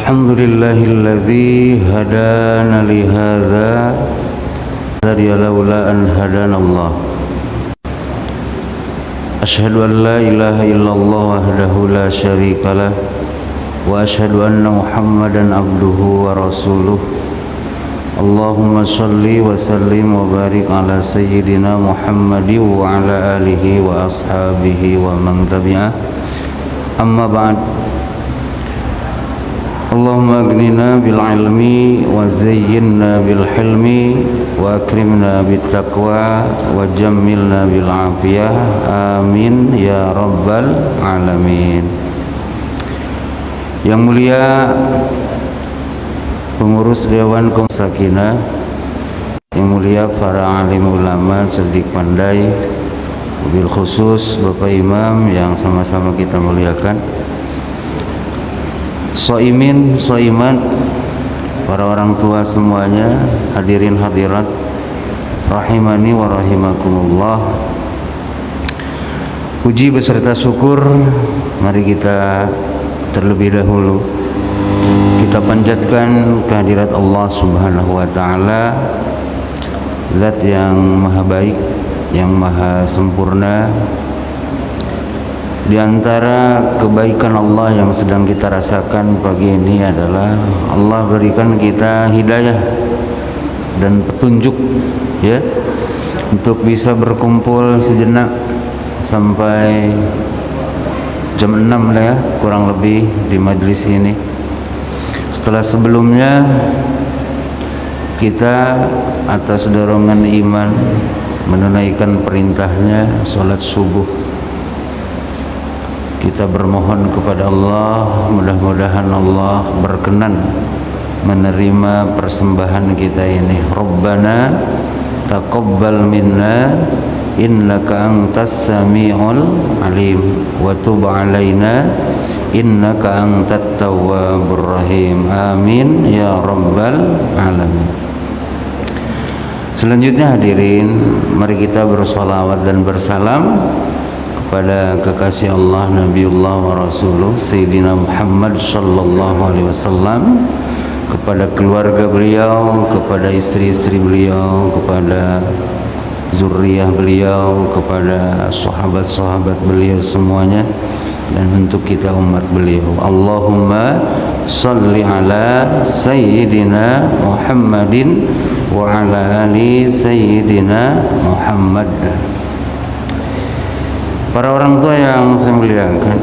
Alhamdulillahilladzi hadana li hadza laula an hadanallah. Asyhadu an la ilaha illallah wahdahu la syarikalah wa asyhadu anna Muhammadan abduhu wa rasuluh. Allahumma shalli wa sallim wa barik ala sayyidina Muhammadin wa ala alihi wa ashabihi wa man tabi'ah. Amma ba'd. Allahumma aghnina bil ilmi wa zayyinna bil hilmi wa akrimna bit taqwa wa jammilna bil afiyah. Amin ya rabbal alamin. Yang mulia pengurus Dewan Sakinah, yang mulia para alim ulama cerdik pandai, wabil khusus Bapak Imam yang sama-sama kita muliakan, soimin, soimat, para orang tua semuanya, hadirin hadirat rahimani wa rahimakumullah. Puji beserta syukur mari kita terlebih dahulu kita panjatkan kehadirat Allah Subhanahu wa taala, Zat yang maha baik, yang maha sempurna. Di antara kebaikan Allah yang sedang kita rasakan pagi ini adalah Allah berikan kita hidayah dan petunjuk, ya, untuk bisa berkumpul sejenak sampai jam 6 lah ya, kurang lebih di majelis ini. Setelah sebelumnya kita atas dorongan iman menunaikan perintahnya sholat subuh, kita bermohon kepada Allah, mudah-mudahan Allah berkenan menerima persembahan kita ini. Rabbana taqabbal minna innaka antas sami'ul alim wa tub alaina innaka antat tawwabur rahim. Amin ya rabbal alamin. Selanjutnya hadirin, mari kita bersolawat dan bersalam kepada kekasih Allah, Nabiullah wa Rasuluh Sayyidina Muhammad sallallahu alaihi wasallam, kepada keluarga beliau, kepada istri-istri beliau, kepada zuriyah beliau, kepada sahabat-sahabat beliau semuanya, dan untuk kita umat beliau. Allahumma salli ala Sayyidina Muhammadin wa ala ali Sayyidina Muhammad. Para orang tua yang saya muliakan,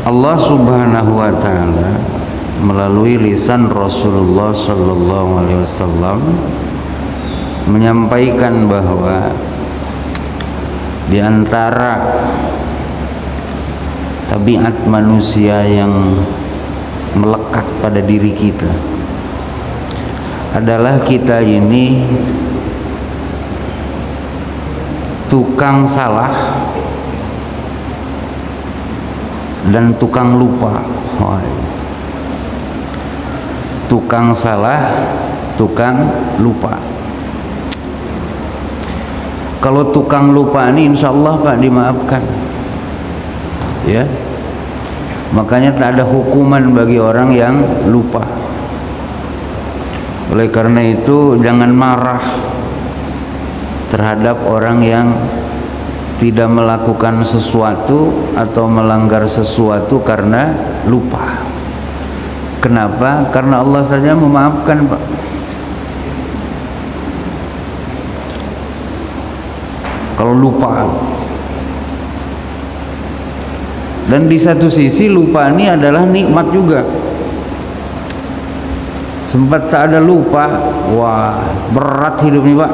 Allah Subhanahu wa taala melalui lisan Rasulullah sallallahu alaihi wasallam menyampaikan bahwa di antara tabiat manusia yang melekat pada diri kita adalah kita ini tukang salah dan tukang lupa. Tukang salah, tukang lupa. Kalau tukang lupa ini insya Allah Pak dimaafkan, ya. Makanya tak ada hukuman bagi orang yang lupa. Oleh karena itu jangan marah terhadap orang yang tidak melakukan sesuatu atau melanggar sesuatu karena lupa. Kenapa? Karena Allah saja memaafkan, Pak. Kalau lupa. Dan di satu sisi lupa ini adalah nikmat juga. Sempat tak ada lupa, wah berat hidup ini, Pak.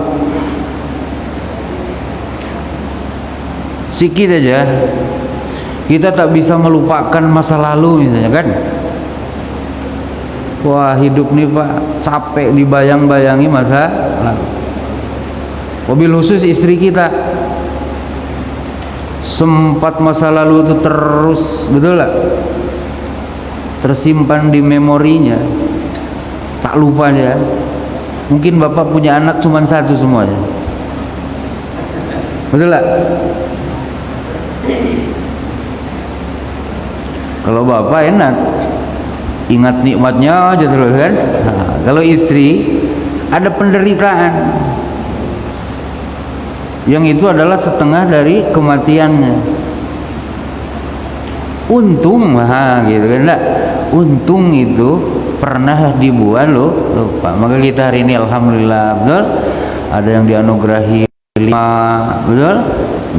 Sikit aja kita tak bisa melupakan masa lalu misalnya, kan. Wah hidup nih Pak capek dibayang-bayangi masa lalu. Mobil khusus istri kita, sempat masa lalu itu terus, betul lah, tersimpan di memorinya, tak lupa dia. Mungkin bapak punya anak cuma satu semuanya, betul lah. Kalau bapak enak, ingat nikmatnya aja terus kan. Nah, kalau istri ada penderitaan, yang itu adalah setengah dari kematiannya. Untung gitu kan, enggak? Untung itu pernah dibuat lupa. Maka kita hari ini alhamdulillah, betul, ada yang dianugerahi 5, betul,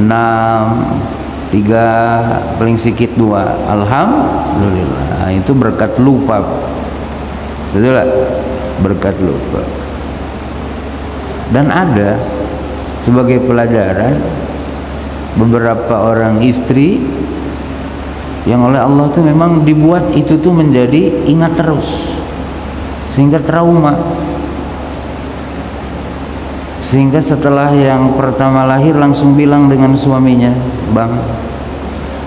6, 3, paling sedikit 2, alhamdulillah. Nah, itu berkat lupa, betul gak? Berkat lupa. Dan ada sebagai pelajaran beberapa orang istri yang oleh Allah tuh memang dibuat itu tuh menjadi ingat terus, sehingga trauma. Sehingga setelah yang pertama lahir langsung bilang dengan suaminya, "Bang,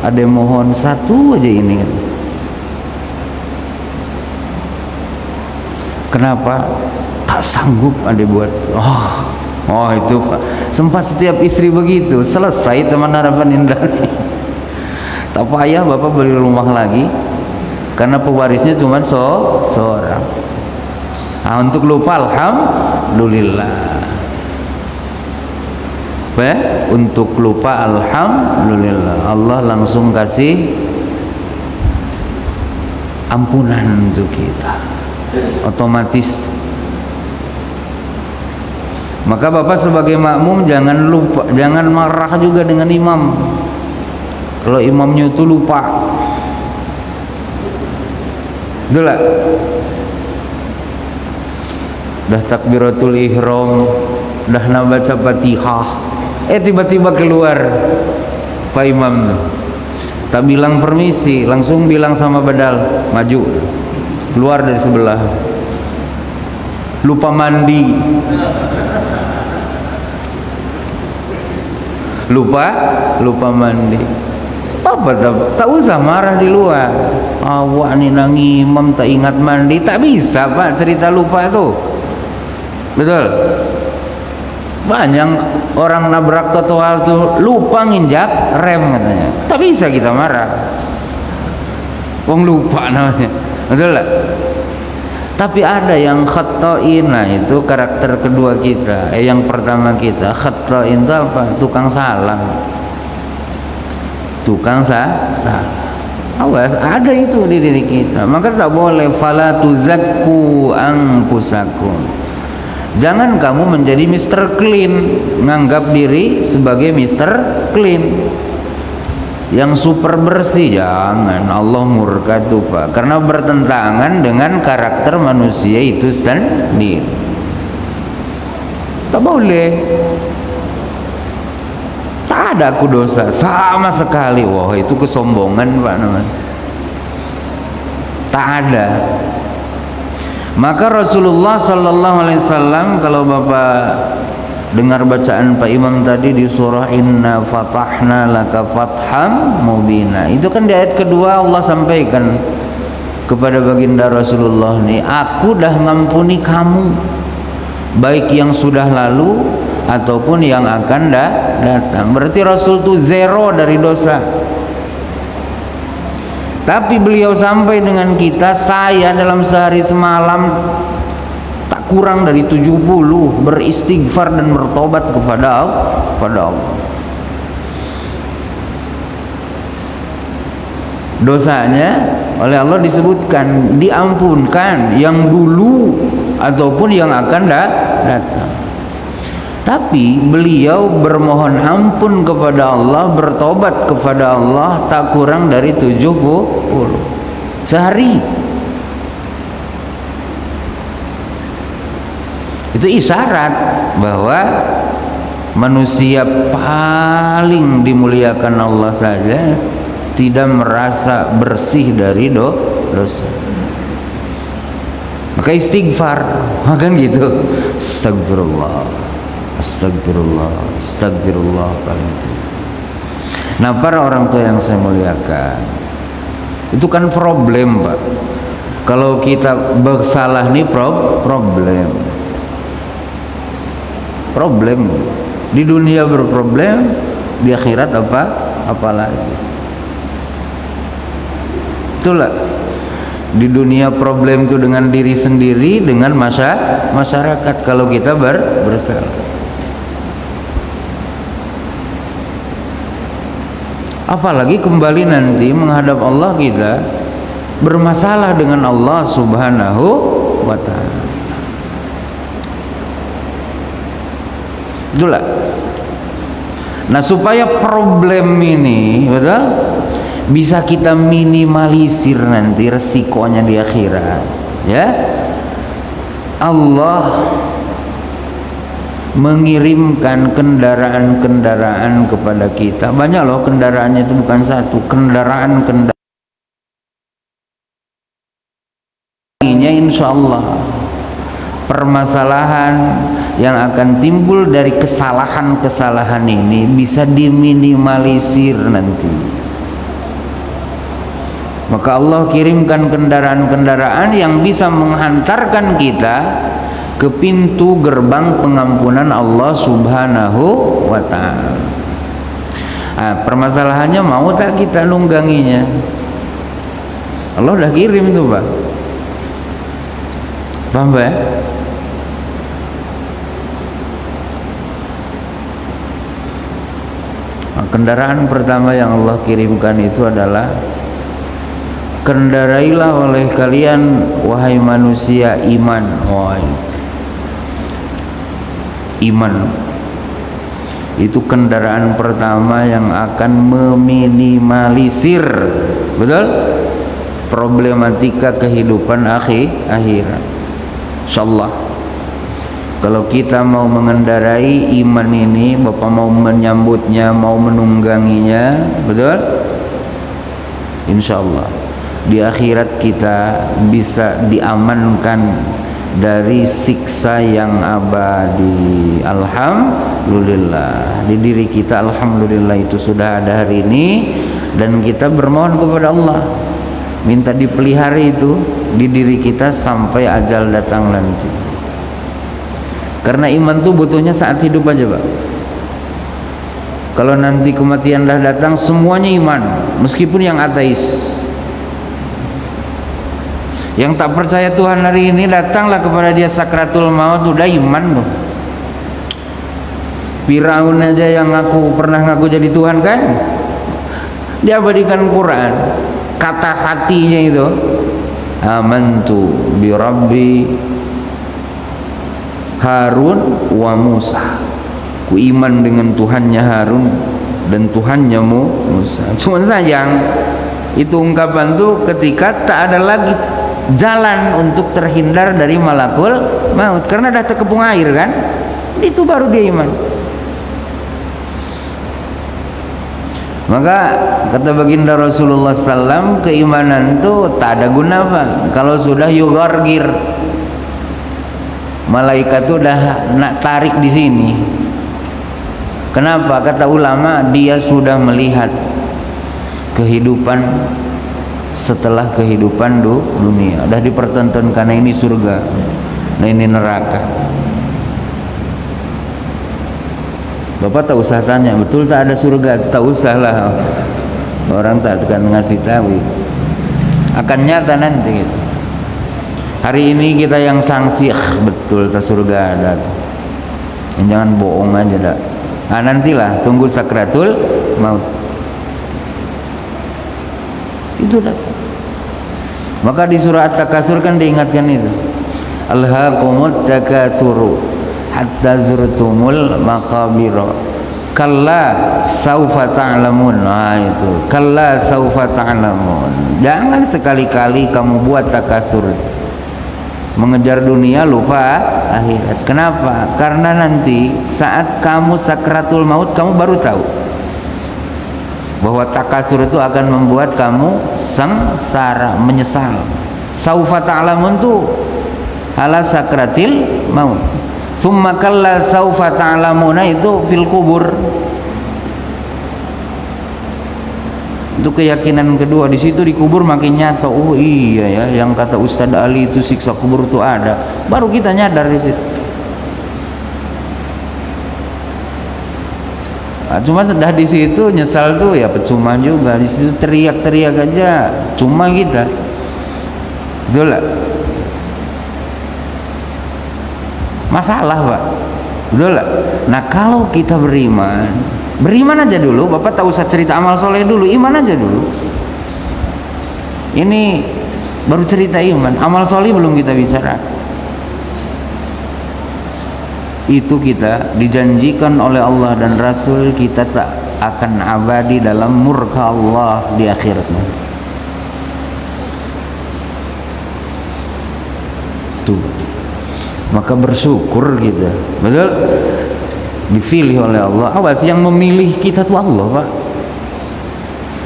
ada mohon satu aja ini." Kenapa? Tak sanggup ada buat. Oh itu Pak. Sempat setiap istri begitu. Selesai teman harapan indah. Tak payah bapak beli rumah lagi, karena pewarisnya cuma seorang. Nah, untuk lupa alhamdulillah. Untuk lupa alhamdulillah, Allah langsung kasih ampunan untuk kita otomatis. Maka bapak sebagai makmum jangan lupa, jangan marah juga dengan imam kalau imamnya itu lupa. Betul gak? Dah takbiratul ihram, dah nak baca Fatihah, tiba-tiba keluar Pak Imam tuh, tak bilang permisi, langsung bilang sama badal, maju, keluar dari sebelah. Lupa mandi, lupa mandi. Apa tak usah marah di luar. Awak ni nang imam tak ingat mandi, tak bisa Pak cerita lupa tuh. Betul. Banyak orang nabrak trotoar tuh lupa nginjak rem katanya. Tak bisa kita marah. Wong lupa namanya. Betul tak? Tapi ada yang khata'in, nah itu karakter kedua kita. Yang pertama kita, khata'in itu apa? Tukang salah. Tukang salah. Awas, ada itu di diri kita. Maka tak boleh fala tuzakku anfusakum. Jangan kamu menjadi Mr. Clean, nganggap diri sebagai Mr. Clean yang super bersih. Jangan, Allah murka tuh Pak, karena bertentangan dengan karakter manusia itu sendiri. Tak boleh. Tak ada aku dosa sama sekali. Wah, itu kesombongan Pak namanya. Tak ada. Maka Rasulullah sallallahu alaihi wasallam, kalau Bapak dengar bacaan Pak Imam tadi di surah Inna Fatahna Laka Fatham Mubina, itu kan di ayat kedua Allah sampaikan kepada baginda Rasulullah nih, aku dah ngampuni kamu, baik yang sudah lalu ataupun yang akan datang. Berarti Rasul itu zero dari dosa. Tapi beliau sampai dengan kita, saya dalam sehari semalam tak kurang dari 70 beristighfar dan bertobat kepada Allah. Dosanya oleh Allah disebutkan, diampunkan, yang dulu ataupun yang akan datang. Tapi beliau bermohon ampun kepada Allah, bertobat kepada Allah tak kurang dari 70 sehari. Itu isyarat bahwa manusia paling dimuliakan Allah saja tidak merasa bersih dari dosa. Maka istighfar, kan gitu. Astagfirullah, astagfirullah paling itu. Nah, para orang tua yang saya muliakan, itu kan problem Pak. Kalau kita bersalah nih problem di dunia berproblem, di akhirat apalagi. Betul lah. Di dunia problem itu dengan diri sendiri, dengan masyarakat kalau kita bersalah. Apalagi kembali nanti menghadap Allah, kita bermasalah dengan Allah Subhanahu wa ta'ala. Itulah. Nah, supaya problem ini betul bisa kita minimalisir nanti resikonya di akhirat, ya, Allah mengirimkan kendaraan-kendaraan kepada kita. Banyak loh kendaraannya, itu bukan satu, kendaraan-kendaraannya insya Allah. Permasalahan yang akan timbul dari kesalahan-kesalahan ini bisa diminimalisir nanti. Maka Allah kirimkan kendaraan-kendaraan yang bisa menghantarkan kita ke pintu gerbang pengampunan Allah Subhanahu wa ta'ala. Nah, permasalahannya mau tak kita nungganginya? Allah udah kirim tuh, Pak. Paham, Pak? Nah, kendaraan pertama yang Allah kirimkan itu adalah, kendarailah oleh kalian wahai manusia iman. Iman itu kendaraan pertama yang akan meminimalisir, betul, problematika kehidupan akhirat. Insyaallah kalau kita mau mengendarai iman ini, Bapak mau menyambutnya, mau menungganginya, betul, insyaallah di akhirat kita bisa diamankan dari siksa yang abadi. Alhamdulillah, di diri kita alhamdulillah itu sudah ada hari ini, dan kita bermohon kepada Allah minta dipelihara itu di diri kita sampai ajal datang nanti. Karena iman tuh butuhnya saat hidup aja, Pak. Kalau nanti kematian dah datang, semuanya iman, meskipun yang ateis, yang tak percaya Tuhan hari ini, datanglah kepada dia sakratul maut, udah iman loh. Firaun aja yang pernah ngaku jadi Tuhan kan, diabadikan Quran, kata hatinya itu, amantu bi rabbi Harun wa Musa, ku iman dengan Tuhannya Harun dan Tuhannya Musa. Cuman sayang itu ungkapan tuh ketika tak ada lagi jalan untuk terhindar dari malakul maut, karena dah terkepung air kan, itu baru dia iman. Maka kata baginda Rasulullah SAW, keimanan itu tak ada guna, Pak, kalau sudah yugargir, malaikat tuh udah nak tarik di sini. Kenapa? Kata ulama, dia sudah melihat kehidupan setelah kehidupan dunia, udah dipertontonkan, ini surga, nah ini neraka. Bapak tak usah tanya, betul tak ada surga, tak usah lah, orang tak akan ngasih tahu, akan nyata nanti gitu. Hari ini kita yang sanksi, betul tak surga ada, jangan bohong aja dah. Nah, nantilah tunggu sakratul maut itu dah. Maka di surah At-Takatsur kan diingatkan itu, alhaqumut takatsuru hatta zurtumul maqabira kalla saufa ta'lamun. Nah itu, kalla saufa ta'lamun. Jangan sekali-kali kamu buat takatsur, mengejar dunia lupa akhirat. Kenapa? Karena nanti saat kamu sakratul maut, kamu baru tahu bahwa takasur itu akan membuat kamu sengsara, menyesal. Saufa ta'lamun tuh ala sakratil maut. Summa kalla saufa ta'lamuna itu fil kubur. Itu keyakinan kedua, di situ di kubur makin nyata. Oh iya ya, yang kata Ustadz Ali itu siksa kubur itu ada. Baru kita nyadar di situ. Nah, cuma dah di situ nyesal tuh ya percuma juga. Di situ teriak-teriak aja cuma kita. Betul lah. Masalah, Pak. Betul lah. Nah, kalau kita beriman aja dulu. Bapak tak usah cerita amal soleh dulu, iman aja dulu. Ini baru cerita iman, amal soleh belum kita bicara. Itu kita dijanjikan oleh Allah dan Rasul, kita tak akan abadi dalam murka Allah di akhiratnya. Tuh, maka bersyukur kita, betul, dipilih oleh Allah. Awas, yang memilih kita tuh Allah, Pak.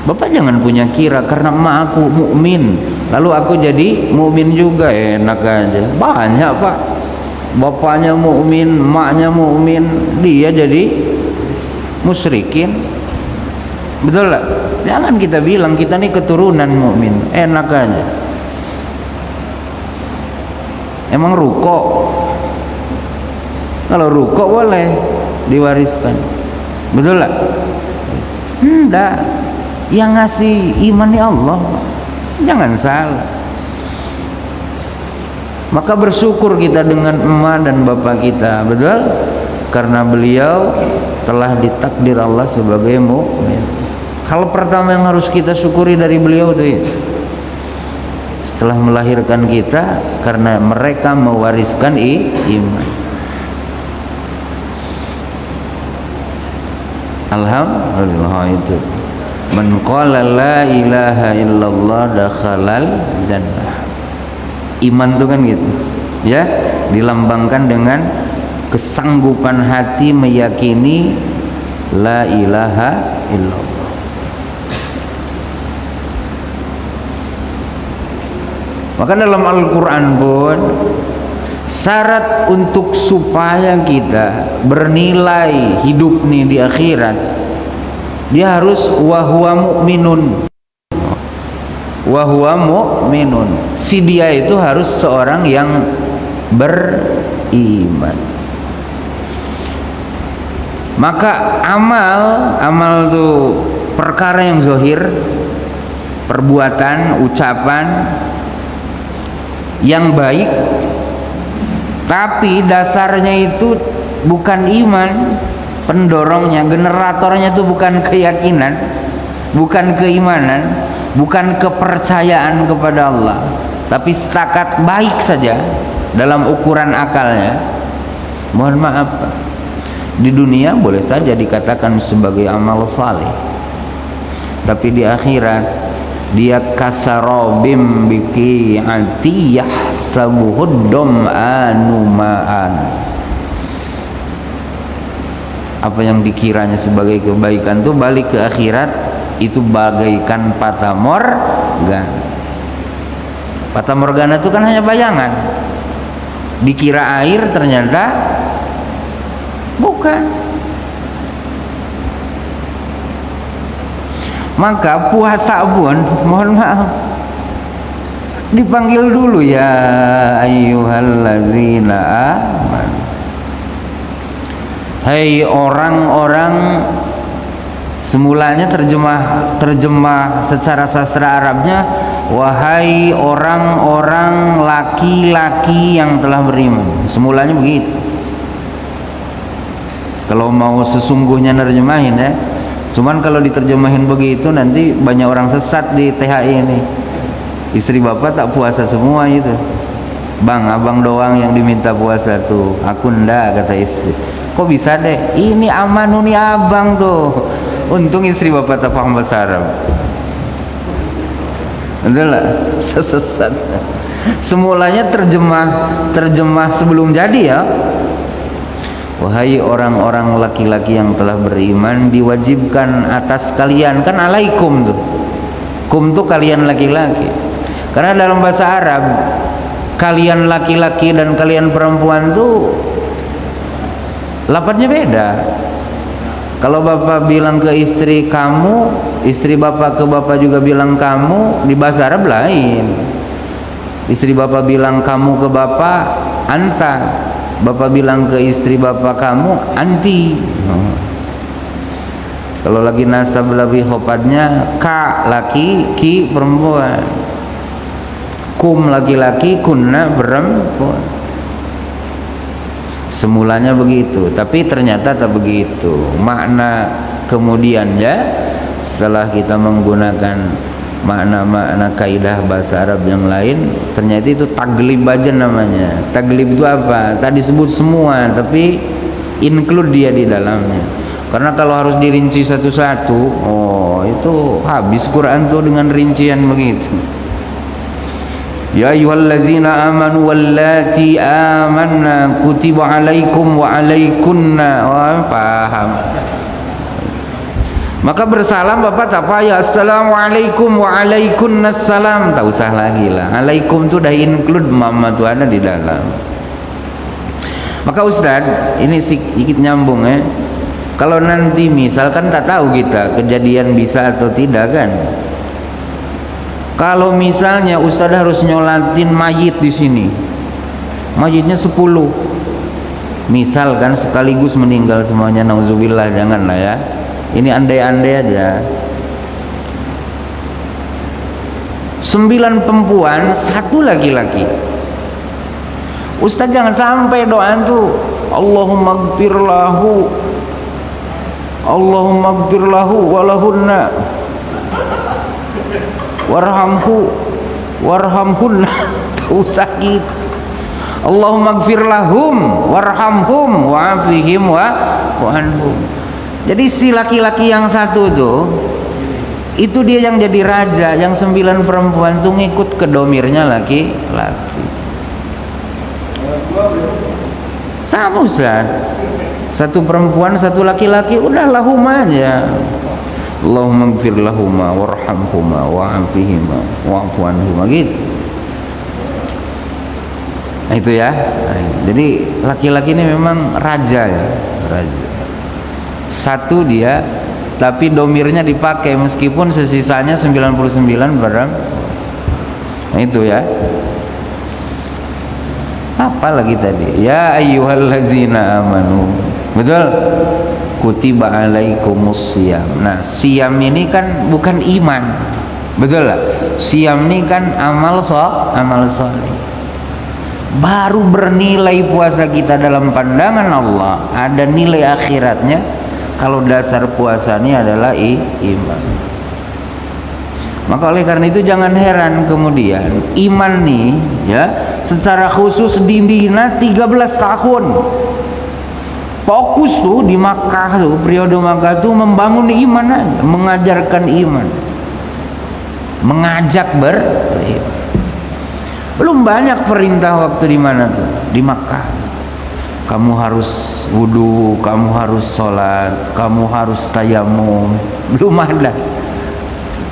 Bapak jangan punya kira karena emak aku mukmin lalu aku jadi mukmin juga, enak aja. Banyak, Pak, bapaknya mukmin, emaknya mukmin, dia jadi musyrikin. Betul lah. Jangan kita bilang kita nih keturunan mukmin, enak aja. Emang rukuk? Kalau rukuk boleh diwariskan, betul lah. Enggak, yang ngasih iman ya Allah, jangan salah. Maka bersyukur kita dengan emak dan bapak kita, betul, karena beliau telah ditakdir Allah sebagai mukmin. Hal pertama yang harus kita syukuri dari beliau itu ya, setelah melahirkan kita, karena mereka mewariskan iman. Alhamdulillah. Itu man qala la ilaha illallah dakhalal jannah. Iman itu kan gitu ya, dilambangkan dengan kesanggupan hati meyakini la ilaha illallah. Maka dalam Al-Quran pun syarat untuk supaya kita bernilai hidup nih di akhirat, dia harus wahuwa mu'minun. Wahuwa mu'minun, si dia itu harus seorang yang beriman. Maka amal itu perkara yang zahir, perbuatan, ucapan yang baik, tapi dasarnya itu bukan iman. Pendorongnya, generatornya itu bukan keyakinan, bukan keimanan, bukan kepercayaan kepada Allah, tapi setakat baik saja dalam ukuran akalnya. Mohon maaf, di dunia boleh saja dikatakan sebagai amal saleh, tapi di akhirat dia kasarobim biqi'ati yahsabuhud dom'anu ma'an. Apa yang dikiranya sebagai kebaikan itu balik ke akhirat itu bagaikan fata morgana. Fata morgana itu kan hanya bayangan, dikira air ternyata bukan. Maka puasa pun, mohon maaf, dipanggil dulu ya ayyuhallazina amanu. Hai orang-orang, semulanya terjemah secara sastra Arabnya wahai orang-orang laki-laki yang telah beriman. Semulanya begitu. Kalau mau sesungguhnya nerjemahin ya. Cuman kalau diterjemahin begitu nanti banyak orang sesat di THI ini. Istri bapak tak puasa semua itu. Bang, abang doang yang diminta puasa tuh. Aku ndak, kata istri. Kok bisa deh? Ini amanuni abang tuh. Untung istri bapak tak paham bahasa Arab. Adalah sesat. Semulanya terjemah sebelum jadi ya. Wahai orang-orang laki-laki yang telah beriman, diwajibkan atas kalian, kan alaikum tuh. Kum tuh kalian laki-laki. Karena dalam bahasa Arab kalian laki-laki dan kalian perempuan tuh lafadznya beda. Kalau bapak bilang ke istri kamu, istri bapak ke bapak juga bilang kamu, di bahasa Arab lain. Istri bapak bilang kamu ke bapak, anta. Bapak bilang ke istri bapak kamu, anti. Kalau lagi nasab lebih khofatnya ka laki, ki perempuan. Kum laki-laki, kunna perempuan. Semulanya begitu, tapi ternyata tak begitu. Makna kemudian ya, setelah kita menggunakan makna-makna kaidah bahasa Arab yang lain, ternyata itu taglib aja namanya. Taglib itu apa? Tadi sebut semua, tapi include dia di dalamnya. Karena kalau harus dirinci satu-satu, oh itu habis Quran tuh dengan rincian begitu. Ya ayyuhallazina amanu wallati amanna kutiba alaikum wa alaikunna. Wah, paham. Maka bersalam Bapak tak payah assalamualaikum wa alaikumsalam, tak usah lagi lah. Alaikum itu dah include mama tu ada di dalam. Maka Ustaz, ini sedikit nyambung ya. Kalau nanti misalkan tak tahu kita kejadian bisa atau tidak kan. Kalau misalnya Ustaz harus nyolatin mayit di sini, mayitnya 10, misalkan sekaligus meninggal semuanya, nauzubillah, janganlah ya. Ini andai-andai aja. 9 perempuan, 1 laki-laki. Ustaz jangan sampai doa itu Allahumma gfir lahu, Allahumma gfir lahu walahunna warhamhu warhamhunna. Tak usah gitu. Allahumma gfir lahum warhamhum wa'afihim wa'anhum. Jadi si laki-laki yang 1 tuh, itu dia yang jadi raja, yang 9 perempuan tuh ngikut ke domirnya laki-laki. Sama Ustaz, 1 perempuan 1 laki-laki, udah lahum aja. Allahumma gfir lahuma warhamhuma wa'afihima wa'fu anhuma gitu. Nah itu ya. Jadi laki-laki ini memang raja ya, raja. 1 dia, tapi domirnya dipakai meskipun sesisanya 99 barang. Nah itu ya. Apa lagi tadi? Ya ayyuhallazina amanu. Betul? Kutiba alaikumus siyam. Nah, siyam ini kan bukan iman. Betul lah. Siyam ini kan amal soleh. Baru bernilai puasa kita dalam pandangan Allah, ada nilai akhiratnya kalau dasar puasanya adalah iman. Maka oleh karena itu jangan heran kemudian iman nih ya secara khusus dibina 13 tahun. Fokus tuh di Makkah tuh, periode Makkah tuh membangun iman aja, mengajarkan iman, mengajak beriman. Belum banyak perintah waktu di mana tuh? Di Makkah tuh. Kamu harus wudu, kamu harus sholat, kamu harus tayamum. Belum ada.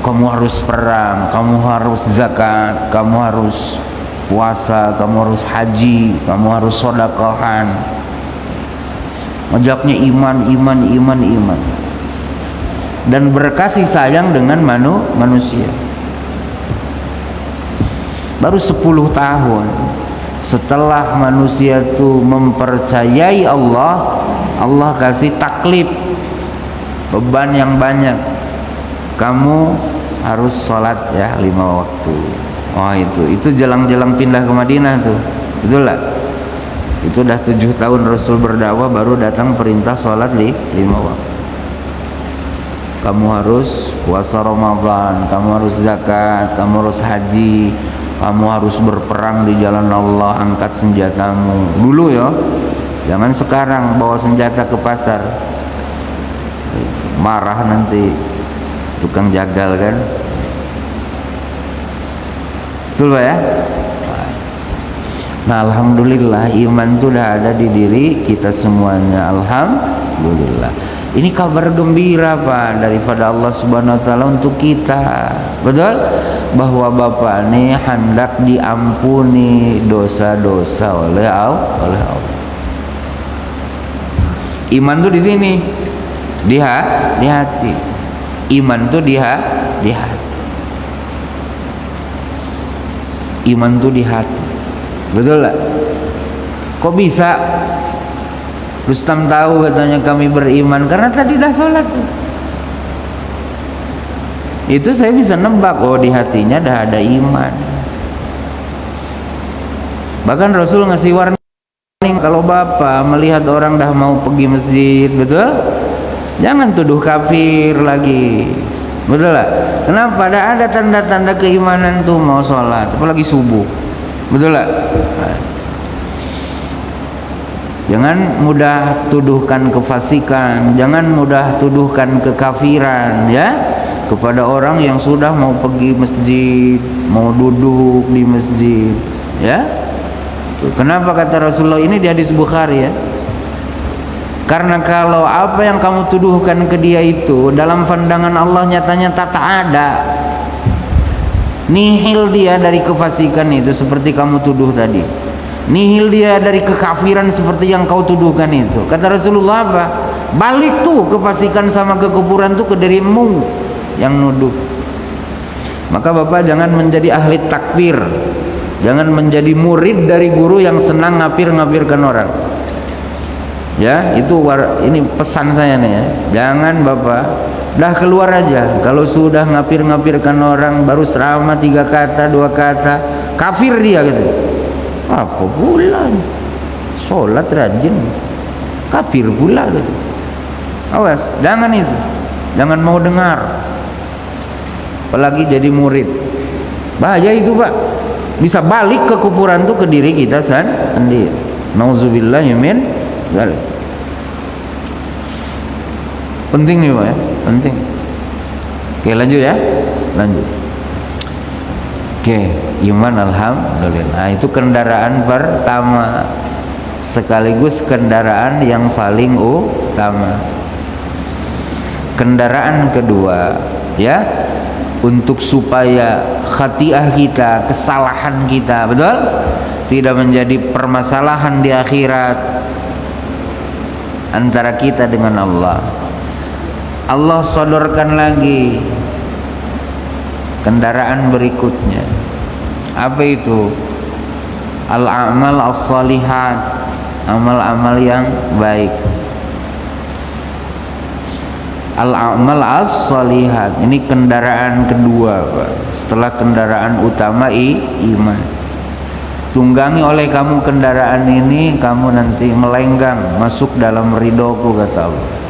Kamu harus perang, kamu harus zakat, kamu harus puasa, kamu harus haji, kamu harus sedekahan. Ngajaknya iman. Dan berkasih sayang dengan manusia. Baru 10 tahun setelah manusia itu mempercayai Allah, Allah kasih taklif, beban yang banyak. Kamu harus sholat ya 5 waktu. Oh itu jelang-jelang pindah ke Madinah tuh, betul lah. Itu udah 7 tahun Rasul berdakwah, baru datang perintah sholat 5 waktu. Kamu harus puasa Ramadan, kamu harus zakat, kamu harus haji, kamu harus berperang di jalan Allah, angkat senjatamu dulu ya, jangan sekarang bawa senjata ke pasar, marah nanti tukang jagal kan. Betul Pak ya? Nah alhamdulillah iman itu udah ada di diri kita semuanya, alhamdulillah. Ini kabar gembira Pak daripada Allah Subhanahu wa taala untuk kita. Betul? Bahwa Bapak ini hendak diampuni dosa-dosa oleh Allah. Iman tuh di sini. Di hati. Iman tuh di hati. Iman tuh di hati. Betul lah. Kok bisa Rustam tahu katanya kami beriman? Karena tadi dah sholat tuh. Itu saya bisa nebak, oh di hatinya dah ada iman. Bahkan Rasul ngasih warning, kalau bapak melihat orang dah mau pergi masjid, betul? Jangan tuduh kafir lagi, betul lah? Kenapa? Ada tanda-tanda keimanan tuh mau sholat, apalagi subuh, betul lah? Jangan mudah tuduhkan kefasikan, jangan mudah tuduhkan kekafiran, ya, kepada orang yang sudah mau pergi masjid, mau duduk di masjid, ya. Tuh, kenapa kata Rasulullah ini di hadis Bukhari, ya? Karena kalau apa yang kamu tuduhkan ke dia itu dalam pandangan Allah nyatanya tak ada, nihil dia dari kefasikan itu seperti kamu tuduh tadi, nihil dia dari kekafiran seperti yang kau tuduhkan itu. Kata Rasulullah apa? Balik tuh kefasikan sama kekufuran tuh ke dirimu yang nuduh. Maka bapak jangan menjadi ahli takfir, jangan menjadi murid dari guru yang senang ngapir-ngapirkan orang. Ya, itu ini pesan saya nih, ya. Jangan bapak dah keluar aja. Kalau sudah ngapir-ngapirkan orang baru ceramah 3 kata 2 kata kafir dia gitu. Apa pula? Sholat rajin kafir pula gitu. Awas, jangan itu. Jangan mau dengar. Apalagi jadi murid. Bahaya itu, Pak. Bisa balik kekufuran tuh ke diri kita sendiri. Nauzubillahi min dzalik. Penting nih Pak, ya, penting. Oke, lanjut ya, lanjut. Oke, iman alhamdulillah. Nah, itu kendaraan pertama, sekaligus kendaraan yang paling utama. Kendaraan kedua, ya, untuk supaya khati'ah kita, kesalahan kita, betul, tidak menjadi permasalahan di akhirat antara kita dengan Allah. Allah sodorkan lagi kendaraan berikutnya. Apa itu? Al-amal as-salihat, amal-amal yang baik. Al-amal as-salihat ini kendaraan kedua, Pak. Setelah kendaraan utama iman. Tunggangi oleh kamu kendaraan ini, kamu nanti melenggang masuk dalam ridhoku, kata Allah.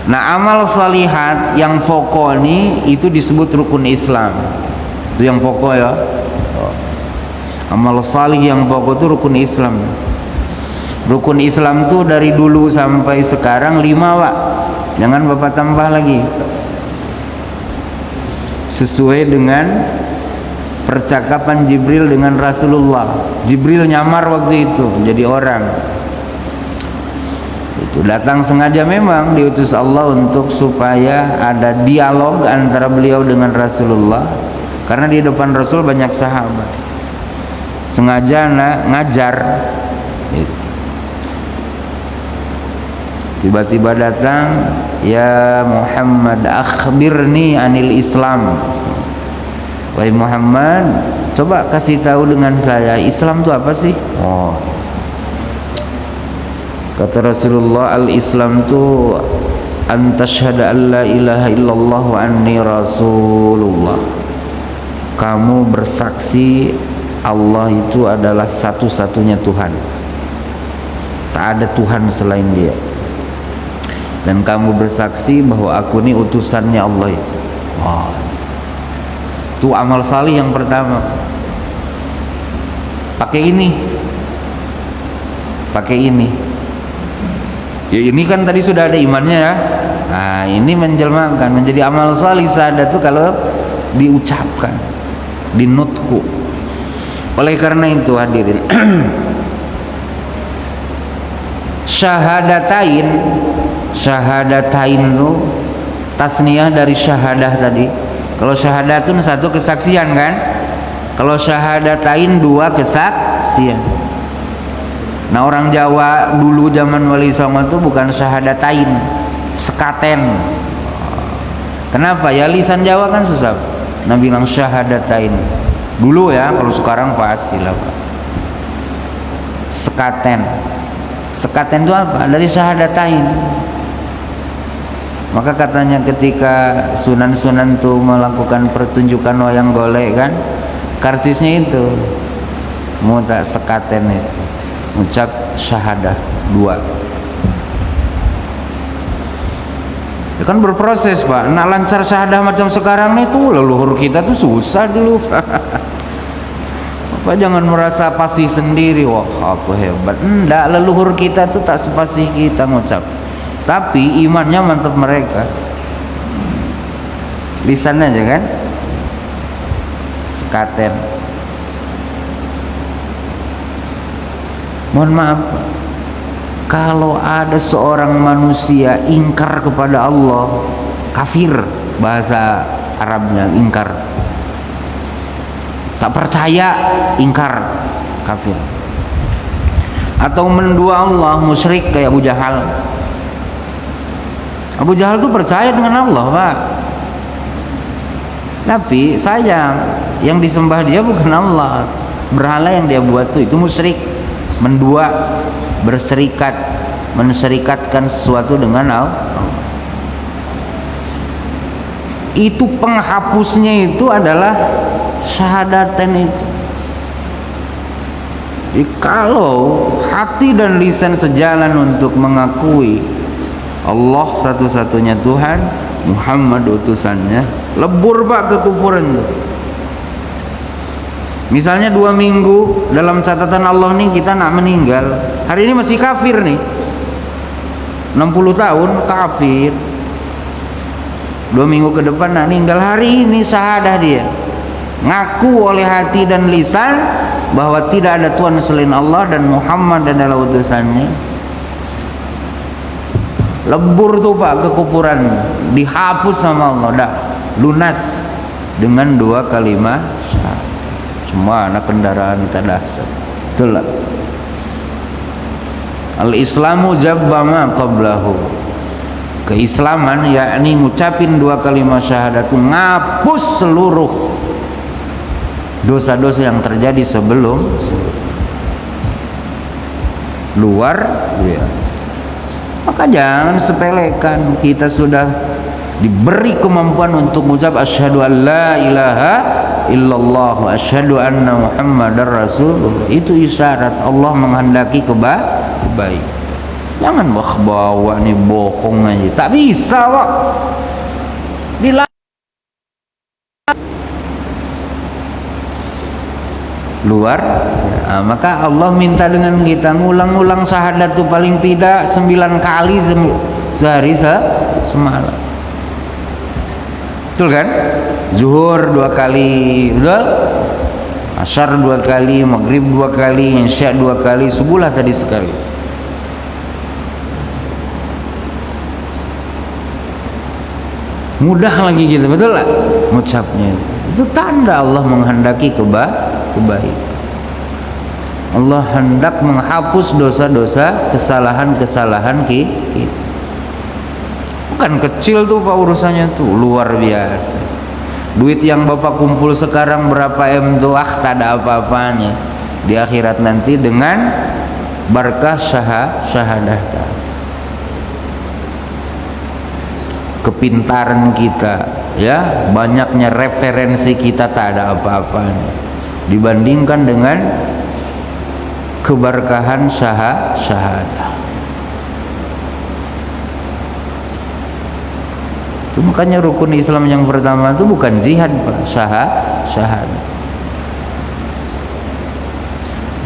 Nah, amal salihat yang pokok ini itu disebut rukun Islam. Itu yang pokok, ya. Amal salih yang pokok itu rukun Islam. Rukun Islam tuh dari dulu sampai sekarang 5, Pak. Jangan bapak tambah lagi. Sesuai dengan percakapan Jibril dengan Rasulullah. Jibril nyamar waktu itu jadi orang. Itu datang sengaja memang diutus Allah untuk supaya ada dialog antara beliau dengan Rasulullah, karena di depan Rasul banyak sahabat. Sengaja ngajar itu. Tiba-tiba datang, ya Muhammad akhbirni anil Islam. Wahai Muhammad, coba kasih tahu dengan saya, Islam itu apa sih? Oh, kata Rasulullah, al-Islam itu antashhada an la ilaha illallah wa anni rasulullah. Kamu bersaksi Allah itu adalah satu-satunya Tuhan, tak ada Tuhan selain Dia. Dan kamu bersaksi bahwa aku ini utusannya Allah itu. Wow. Itu amal salih yang pertama. Pakai ini. Ya, ini kan tadi sudah ada imannya, ya. Nah, ini menjelmakan menjadi amal salih syahadat itu kalau diucapkan, dinutku. Oleh karena itu hadirin, syahadatain itu tasniyah dari syahadah tadi. Kalau syahadatun satu kesaksian kan, kalau syahadatain 2 kesaksian. Nah, orang Jawa dulu zaman Wali Songo itu bukan syahadatain, sekaten. Kenapa? Ya lisan Jawa kan susah. Nah, bilang syahadatain dulu, ya. Kalau sekarang pasti lah, Pak. Sekaten. Sekaten itu apa? Dari syahadatain. Maka katanya ketika sunan-sunan tuh melakukan pertunjukan wayang golek kan, karcisnya itu mau tak sekaten itu ucap syahadah 2. Ya kan berproses Pak, nak lancar syahadah macam sekarang nih tuh leluhur kita tuh susah dulu. Bapak jangan merasa fasih sendiri, wah aku hebat. Enggak, leluhur kita tuh tak sepasih kita ngucap, tapi imannya mantap mereka. Lisan aja kan sekaten. Mohon maaf, kalau ada seorang manusia ingkar kepada Allah, kafir bahasa Arabnya, ingkar. Tak percaya, ingkar, kafir. Atau mendua Allah, musyrik kayak Abu Jahal. Abu Jahal tuh percaya dengan Allah Pak, tapi sayang yang disembah dia bukan Allah, berhala yang dia buat tuh itu musyrik. Mendua, berserikat, menserikatkan sesuatu dengan Allah. Itu penghapusnya itu adalah syahadaten itu. Jadi kalau hati dan lisan sejalan untuk mengakui Allah satu-satunya Tuhan, Muhammad utusannya, lebur Pak kekufuran. Misalnya 2 minggu dalam catatan Allah nih kita nak meninggal, hari ini masih kafir nih, 60 tahun kafir, 2 minggu ke depan nak meninggal, hari ini syahadah dia, ngaku oleh hati dan lisan bahwa tidak ada Tuhan selain Allah dan Muhammad adalah utusannya, lebur tuh Pak kekufuran, dihapus sama Allah, dah lunas dengan 2 kalimat syahadat. Cuma anak kendaraan itu dasar. Itulah al-islamu jabba ma qablahu. Keislaman yakni ngucapin 2 kalimat syahadat itu ngapus seluruh dosa-dosa yang terjadi sebelum luar biasa. Maka jangan sepelekan, kita sudah diberi kemampuan untuk mengucap asyhadu an la ilaha illallah asyhadu anna muhammadar rasulullah. Itu isyarat Allah menghendaki kebaikan. Jangan bawa nih bohong aja, tak bisa Pak. Luar ya, maka Allah minta dengan kita ngulang-ulang syahadat itu paling tidak 9 kali sehari semalam. Betul kan? Zuhur 2 kali, betul? Asyar 2 kali, maghrib 2 kali, isya 2 kali, subuhlah tadi sekali. Mudah lagi gitu, betul lah ngucapnya. Itu tanda Allah menghendaki kebaikan. Allah hendak menghapus dosa-dosa, kesalahan-kesalahan kita. Bukan kecil tuh Pak urusannya tuh, luar biasa. Duit yang Bapak kumpul sekarang berapa M tuh, tak ada apa-apanya di akhirat nanti dengan berkah syahadah. Kepintaran kita ya, banyaknya referensi kita tak ada apa-apanya dibandingkan dengan keberkahan syahadah. Itu makanya rukun Islam yang pertama itu bukan jihad Pak, syahadah.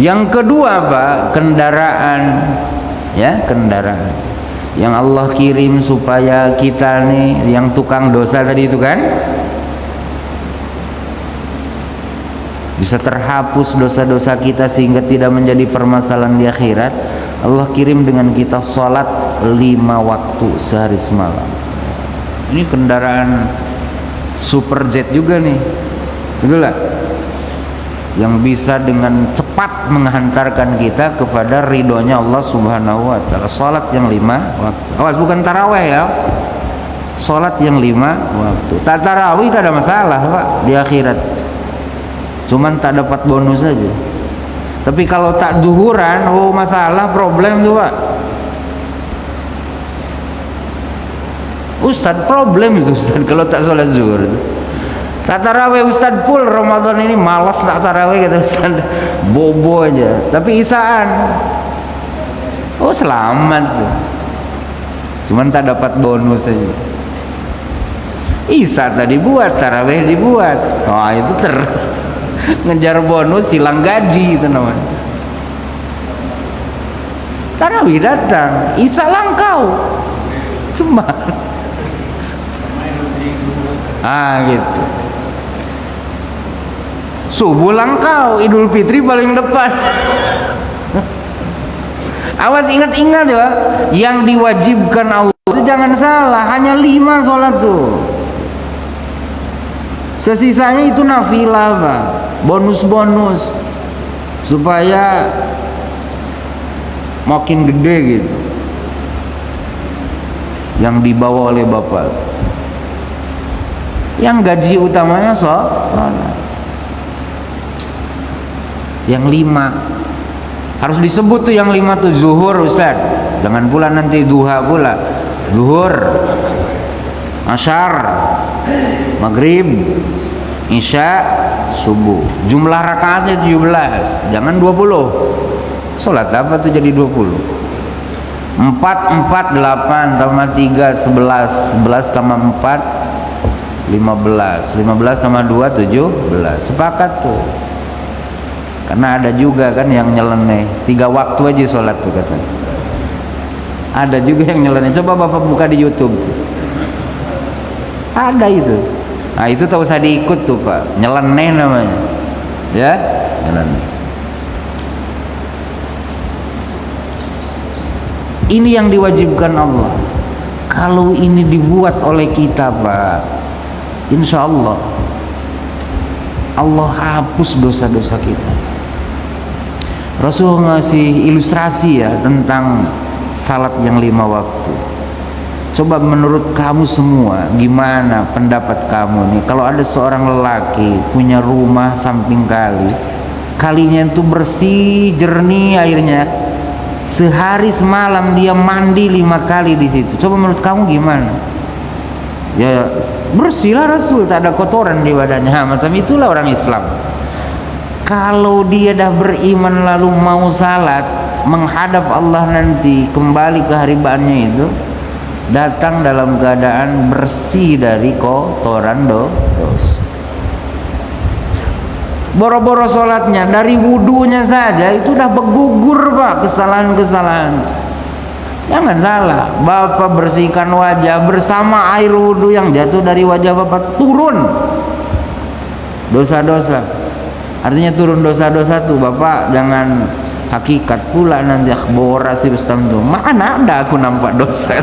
Yang kedua Pak, kendaraan ya, kendaraan yang Allah kirim supaya kita nih yang tukang dosa tadi itu kan bisa terhapus dosa-dosa kita sehingga tidak menjadi permasalahan di akhirat. Allah kirim dengan kita sholat 5 waktu sehari semalam. Ini kendaraan superjet juga nih, betul lah, yang bisa dengan cepat menghantarkan kita kepada ridhonya Allah Subhanahu wa ta'ala. Salat yang 5 waktu. Awas, bukan tarawih ya. Salat yang 5 waktu. Tak tarawih tak ada masalah Pak di akhirat. Cuman tak dapat bonus saja. Tapi kalau tak duhuran, oh masalah, problem tuh Pak. Ustadz problem itu Ustadz kalau tak sholat zuhur itu. Tak taraweh Ustadz full Ramadan ini malas tak taraweh kata Ustadz, bobo aja. Tapi isaan, oh selamat tuh. Cuman tak dapat bonus aja. Isa tadi buat, taraweh dibuat. Oh itu ngejar bonus, hilang gaji itu namanya. Tarawih datang, Isa langkau, cuma gitu. Subuh langkau, Idul Fitri paling depan. Awas ingat-ingat ya, yang diwajibkan Allah itu jangan salah, hanya 5 sholat tuh. Sesisanya itu nafilah Pak, bonus-bonus supaya makin gede gitu yang dibawa oleh Bapak. Yang gaji utamanya sholat. Yang 5 harus disebut tuh, yang 5 tuh zuhur Ustaz, jangan pula nanti duha pula. Zuhur, asyar, maghrib, isya, subuh. Jumlah rakaatnya 17, jangan 20. Sholat apa tuh jadi 20? 4, 8 tambah 3, 11, 11 tambah 4, 15, 15 tambah 2, 17. Sepakat tuh. Karena ada juga kan yang nyeleneh 3 waktu aja sholat tuh katanya. Ada juga yang nyeleneh. Coba Bapak buka di YouTube tuh. Ada itu. Nah itu tak usah diikut tuh Pak, nyeleneh namanya. Ya, nyeleneh. Ini yang diwajibkan Allah. Kalau ini dibuat oleh kita Pak, insya Allah Allah hapus dosa-dosa kita. Rasul ngasih ilustrasi ya tentang salat yang 5 waktu. Coba menurut kamu semua gimana pendapat kamu nih, kalau ada seorang lelaki punya rumah samping kali, kalinya itu bersih jernih airnya, sehari semalam dia mandi 5 kali di situ, coba menurut kamu gimana? Ya bersihlah Rasul, tak ada kotoran di badannya. Macam itulah orang Islam. Kalau dia dah beriman lalu mau salat menghadap Allah nanti, kembali ke haribaannya itu, datang dalam keadaan bersih dari kotoran dosa. Boro-boro sholatnya, dari wudunya saja itu udah bergugur Pak kesalahan-kesalahan. Jangan salah, Bapak bersihkan wajah bersama air wudu yang jatuh dari wajah Bapak, turun dosa-dosa. Artinya turun dosa-dosa tuh Bapak jangan hakikat pula nanti akhbora si Rustam tuh, mana ada aku nampak dosa.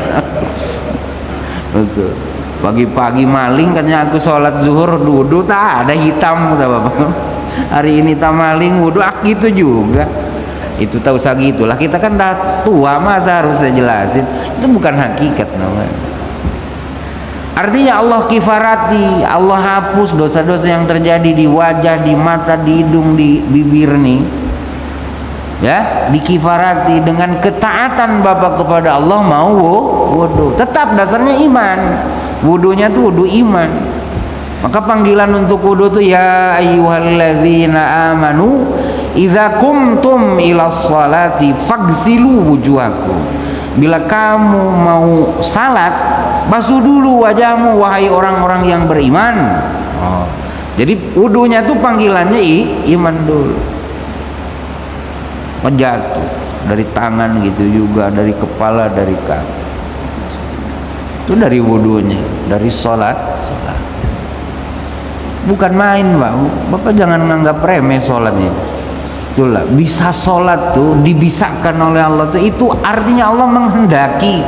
Betul. Pagi-pagi maling katanya aku sholat zuhur wudu tak ada hitam kata Bapak. Hari ini tak maling wudu gitu juga. Itu tak usah gitulah, kita kan dah tua masa harus saya jelasin, itu bukan hakikat namanya. Artinya Allah kifarati, Allah hapus dosa-dosa yang terjadi di wajah, di mata, di hidung, di bibir nih ya, dikifarati dengan ketaatan Bapak kepada Allah. Mau wudu, tetap dasarnya iman, wudunya tuh wudu iman. Maka panggilan untuk wudu tuh ya ayyuhalladzina amanu idza kumtum ilas salati fagsilu wujuhakum. Bila kamu mau salat, basuh dulu wajahmu wahai orang-orang yang beriman. Jadi wudunya tuh panggilannya iman dulu. Jatuh dari tangan gitu juga, dari kepala, dari kaki. Itu dari wudunya, dari sholat. Bukan main Pak, Bapak jangan menganggap remeh sholatnya. Itulah bisa sholat tuh dibisakan oleh Allah tuh, itu artinya Allah menghendaki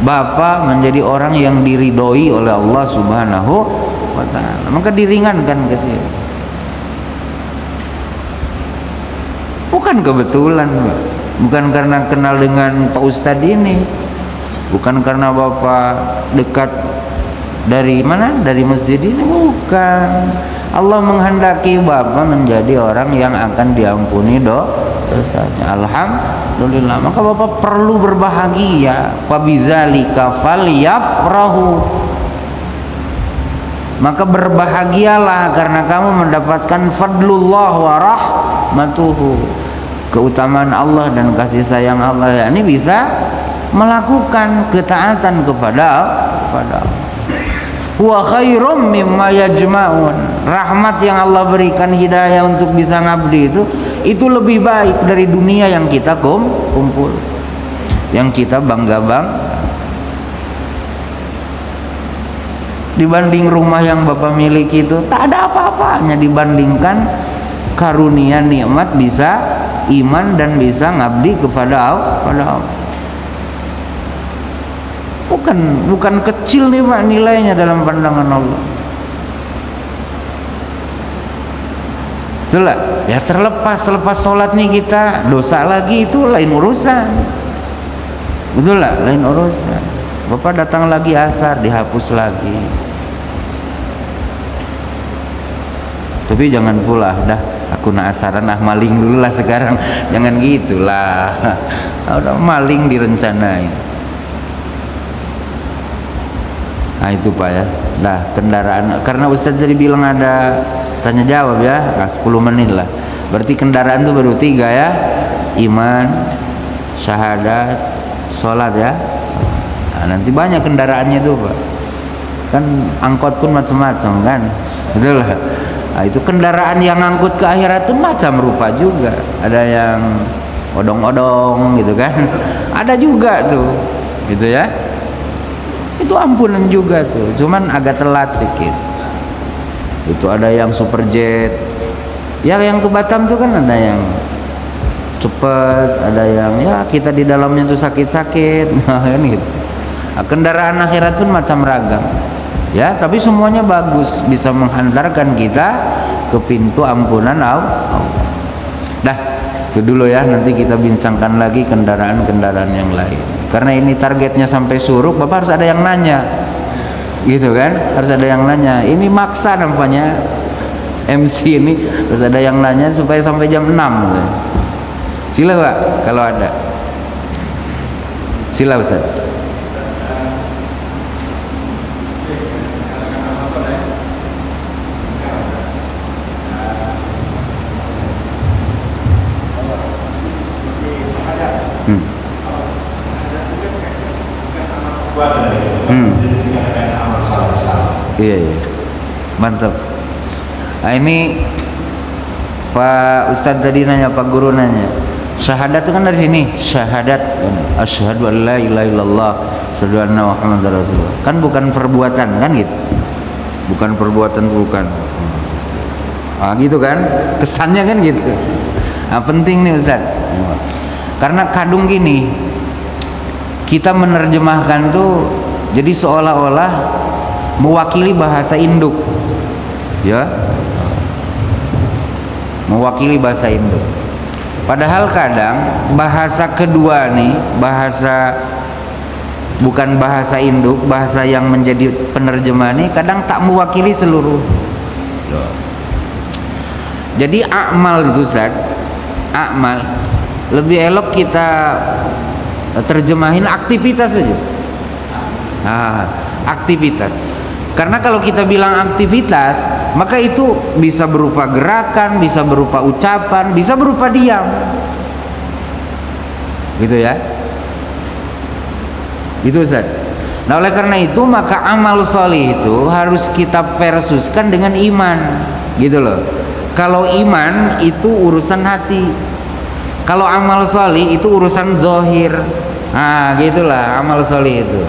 Bapak menjadi orang yang diridhoi oleh Allah Subhanahu wa ta'ala, maka diringankan ke sini. Bukan kebetulan Pak, bukan karena kenal dengan Pak Ustadz ini, bukan karena Bapak dekat dari mana? Dari masjid ini? Bukan. Allah menghendaki Bapak menjadi orang yang akan diampuni dosanya. Alhamdulillah. Maka Bapak perlu berbahagia. Fabizalika falyafrahu. Maka berbahagialah karena kamu mendapatkan fadlullah wa rahmatuhu, keutamaan Allah dan kasih sayang Allah. Ini bisa melakukan ketaatan kepada Allah. Wa khairum mimma yajma'un. Rahmat yang Allah berikan, hidayah untuk bisa ngabdi itu lebih baik dari dunia yang kita kumpul, yang kita bangga-bangga. Dibanding rumah yang Bapak miliki itu tak ada apa-apanya dibandingkan karunia nikmat bisa iman dan bisa ngabdi kepada Allah. Bukan kecil nih Pak nilainya dalam pandangan Allah. Itulah ya, selepas sholat nih kita dosa lagi, itu lain urusan. Betul lah, lain urusan. Bapak datang lagi asar dihapus lagi. Tapi jangan pula dah aku nak asaran maling dulu lah sekarang. Jangan gitulah. Udah maling direncanain. Nah itu Pak ya. Nah kendaraan, karena Ustadz tadi bilang ada tanya jawab ya, 10 menit lah. Berarti kendaraan itu baru 3 ya. Iman, syahadat, sholat ya. Nah, nanti banyak kendaraannya tuh Pak. Kan angkot pun macam-macam kan. Betul lah. Nah, itu kendaraan yang ngangkut ke akhirat tuh macam rupa juga. Ada yang odong-odong gitu kan. Ada juga tuh. Gitu ya. Itu ampunan juga tuh, cuman agak telat sedikit. Itu ada yang superjet, ya yang ke Batam tuh kan ada yang cepet, ada yang ya kita di dalamnya tuh sakit-sakit, nah kan gitu. Nah, kendaraan akhirat pun macam ragam, ya tapi semuanya bagus, bisa menghantarkan kita ke pintu ampunan Allah. Dah, itu dulu ya, nanti kita bincangkan lagi kendaraan-kendaraan yang lain. Karena ini targetnya sampai suruk, Bapak harus ada yang nanya, gitu kan? Harus ada yang nanya. Ini maksa nampaknya MC ini, harus ada yang nanya supaya sampai jam 6 gitu. Sila Pak, kalau ada. Sila Ustaz. Iya, mantap. Nah ini Pak Ustadz tadi nanya, Pak Guru nanya, syahadat itu kan dari sini, syahadat, asyhadu an la ilaha illallah, asyhadu anna Muhammadar Rasulullah. Kan bukan perbuatan kan gitu, bukan perbuatan, bukan. Ah gitu kan, kesannya kan gitu. Nah penting nih Ustadz, karena kadung gini, kita menerjemahkan tuh jadi seolah-olah mewakili bahasa induk, ya, mewakili bahasa induk. Padahal kadang bahasa kedua nih, bahasa bukan bahasa induk, bahasa yang menjadi penerjemah nih kadang tak mewakili seluruh. Jadi amal itu Ustaz, amal lebih elok kita terjemahin aktivitas saja. Nah, aktivitas. Karena kalau kita bilang aktivitas, maka itu bisa berupa gerakan, bisa berupa ucapan, bisa berupa diam. Gitu ya. Gitu Ustaz. Nah oleh karena itu maka amal soleh itu harus kita versuskan dengan iman. Gitu loh. Kalau iman itu urusan hati, kalau amal soleh itu urusan zohir. Nah gitulah amal soleh itu.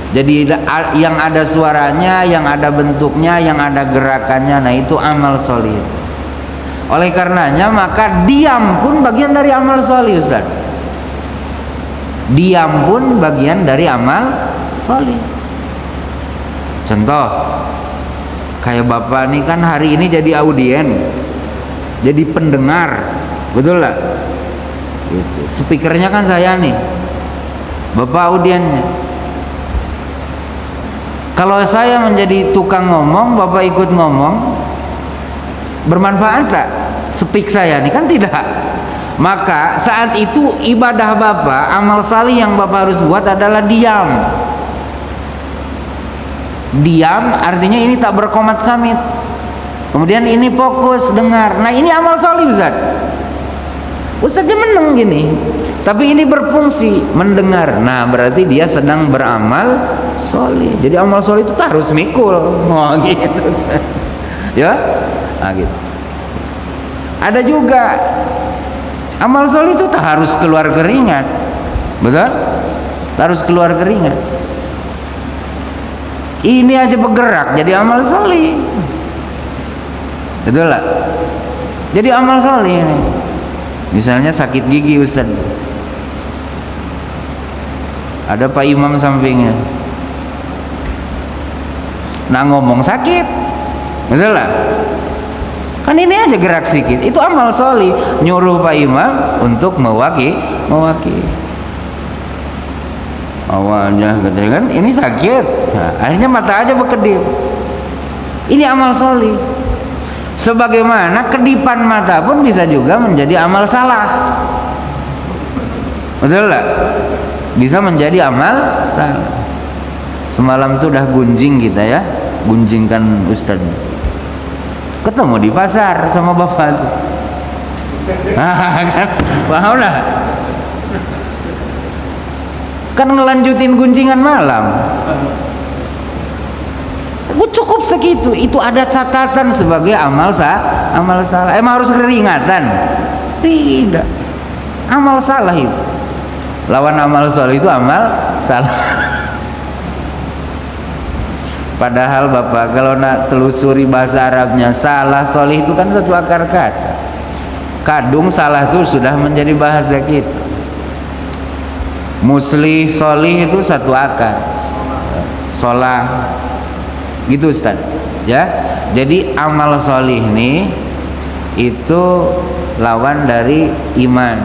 Jadi yang ada suaranya, yang ada bentuknya, yang ada gerakannya, nah itu amal soleh. Oleh karenanya maka diam pun bagian dari amal soleh Ustaz. Diam pun bagian dari amal soleh. Contoh, kayak Bapak nih kan hari ini jadi audien, jadi pendengar, betul lah. Gitu. Speakernya kan saya nih, Bapak audiennya. Kalau saya menjadi tukang ngomong, Bapak ikut ngomong, bermanfaat tak speak saya nih? Kan tidak. Maka saat itu ibadah Bapak, amal salih yang Bapak harus buat adalah diam. Diam artinya ini tak berkomat kamit. Kemudian ini fokus dengar. Nah ini amal salih Ustaz. Ustaznya meneng gini, tapi ini berfungsi mendengar. Nah berarti dia sedang beramal solih. Jadi amal solih itu harus mikul. Oh gitu. Ya, nah, gitu. Ada juga amal solih itu tak harus keluar keringat, betul? Tak harus keluar keringat. Ini aja bergerak jadi amal solih, betul lah. Jadi amal solih ini. Misalnya sakit gigi Ustaz, ada Pak Imam sampingnya, nah ngomong sakit, betul lah. Kan ini aja gerak sedikit, itu amal solih. Nyuruh Pak Imam untuk mewakili. Awalnya katanya kan ini sakit, nah, akhirnya mata aja berkedip. Ini amal solih. Sebagaimana kedipan mata pun bisa juga menjadi amal salah, betul lah? Bisa menjadi amal salah. Semalam tuh udah gunjing kita ya, gunjingkan Ustaz. Ketemu di pasar sama bapak tuh, kan paham lah? Kan ngelanjutin gunjingan malam. Cukup segitu, itu ada catatan sebagai amal salah. Emang harus keringatan? Tidak. Amal salah itu. Lawan amal soleh itu amal salah. Padahal Bapak kalau nak telusuri bahasa Arabnya, salah soleh itu kan satu akar kata. Kadung salah itu sudah menjadi bahasa kita. Muslih soleh itu satu akar. Solah. Gitu Ustaz ya. Jadi amal solih ini itu lawan dari iman.